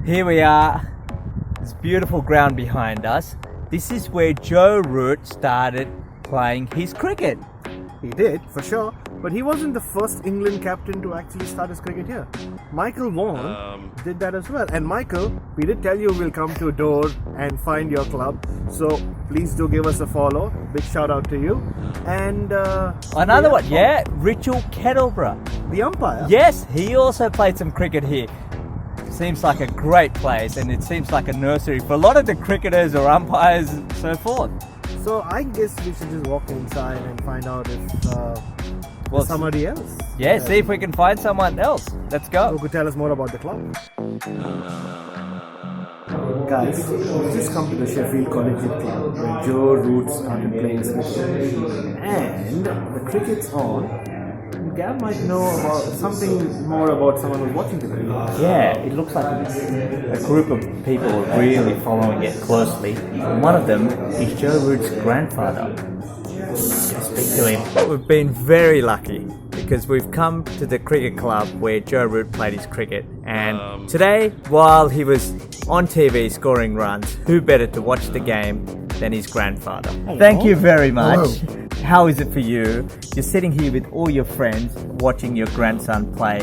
Here we are. This beautiful ground behind us. This is where Joe Root started playing his cricket. He did, for sure, but he wasn't the first England captain to actually start his cricket here. Michael Vaughan did that as well. And Michael, we did tell you we'll come to a door and find your club, so please do give us a follow. Big shout out to you. And Another one, yeah, Richard Kettleborough. The umpire? Yes, he also played some cricket here. Seems like a great place, and it seems like a nursery for a lot of the cricketers or umpires and so forth. So I guess we should just walk inside and find out if there's somebody else. Yeah, see if we can find someone else. Let's go. Who could tell us more about the club. Guys, we've just come to the Sheffield Collegiate Club where Joe Root started playing his cricket. And the cricket's on. Gav might know about something more about someone who's watching the cricket. Yeah, it looks like a group of people are really following it closely. One of them is Joe Root's grandfather. Let's speak to him. We've been very lucky because we've come to the cricket club where Joe Root played his cricket. And today, while he was on TV scoring runs, who better to watch the game than his grandfather? Hello. Thank you very much. Hello. How is it for you? You're sitting here with all your friends watching your grandson play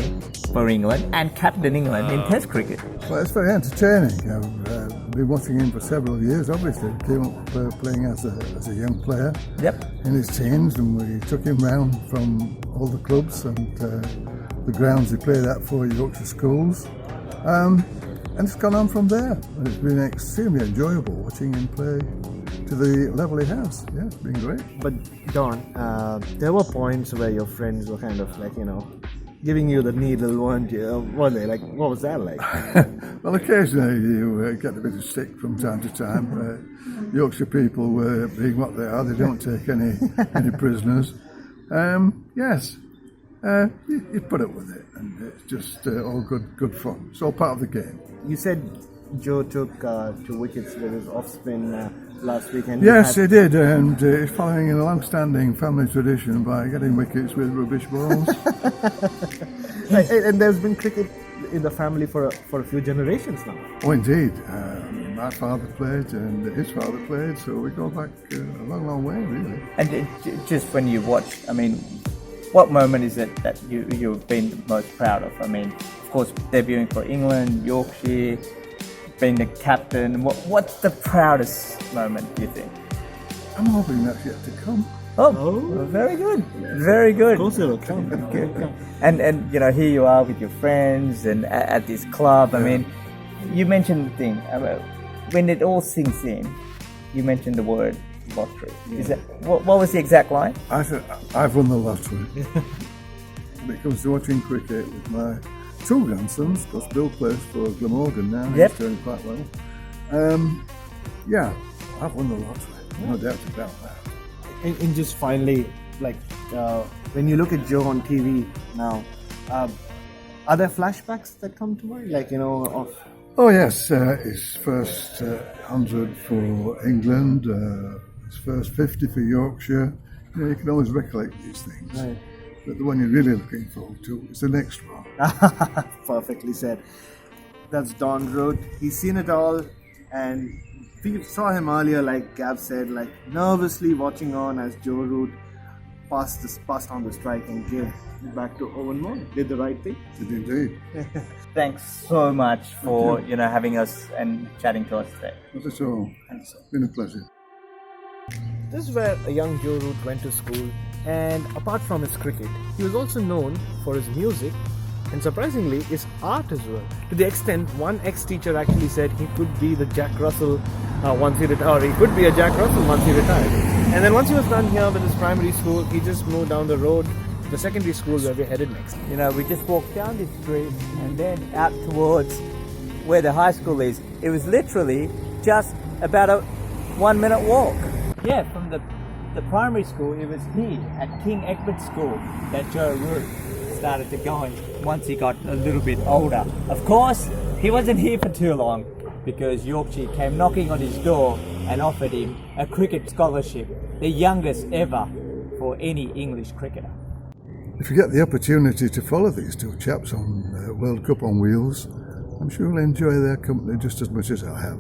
for England and captain England in Test cricket. Well, it's very entertaining. I've been watching him for several years. Obviously, he came up playing as a young player in his teens, and we took him round from all the clubs and the grounds he played at for Yorkshire schools. And it's gone on from there. And it's been extremely enjoyable watching him play to the level he has. Yeah, it's been great. But Don, there were points where your friends were kind of like, giving you the needle, weren't you? Were they? Like, what was that like? Well, occasionally you get a bit of stick from time to time. Yorkshire people, being what they are, they don't take any prisoners. Yes, you put up with it, and it's just all good fun. It's all part of the game. You said Joe took 2 wickets with his off-spin last weekend. Yes, he did, and he's following a long-standing family tradition by getting wickets with rubbish balls. And there's been cricket in the family for a few generations now. Oh, indeed. My father played, and his father played, so we go back a long way, really. And just when you watch, what moment is it that you've been most proud of? Of course, debuting for England, Yorkshire, being the captain. What's the proudest moment, do you think? I'm hoping that's yet to come. Oh, very good. Very good. Of course it will come. And here you are with your friends and at this club. Yeah. You mentioned the thing, when it all sinks in, you mentioned the word lottery. Yeah. Is that what was the exact line? I said, I've won the lottery. When it comes to watching cricket with my 2 grandsons, because Bill plays for Glamorgan now, he's doing quite well. Yeah, I've won the lottery, no doubt about that. And just finally, when you look at Joe on TV now, are there flashbacks that come to mind? Of... Oh yes, his first 100 for England, his first 50 for Yorkshire. You can always recollect these things. Right. But the one you're really looking forward to is the next one. Perfectly said. That's Don Root. He's seen it all, and we saw him earlier, like Gav said, nervously watching on as Joe Root passed on the strike and gave back to Owen Moore. Did the right thing. Did indeed. Thanks so much for having us and chatting to us today. Not at all. It's been a pleasure. This is where a young Joe Root went to school, and apart from his cricket, he was also known for his music and surprisingly his art as well. To the extent one ex-teacher actually said he could be the Jack Russell once he retired, or he could be a Jack Russell once he retired. And then once he was done here with his primary school, he just moved down the road to the secondary school where we're headed next. We just walked down this street and then out towards where the high school is. It was literally just about a 1-minute walk. Yeah, from the primary school, it was here at King Egbert's School that Joe Root started to going once he got a little bit older. Of course, he wasn't here for too long because Yorkshire came knocking on his door and offered him a cricket scholarship, the youngest ever for any English cricketer. If you get the opportunity to follow these 2 chaps on World Cup on Wheels, I'm sure he'll enjoy their company just as much as I have.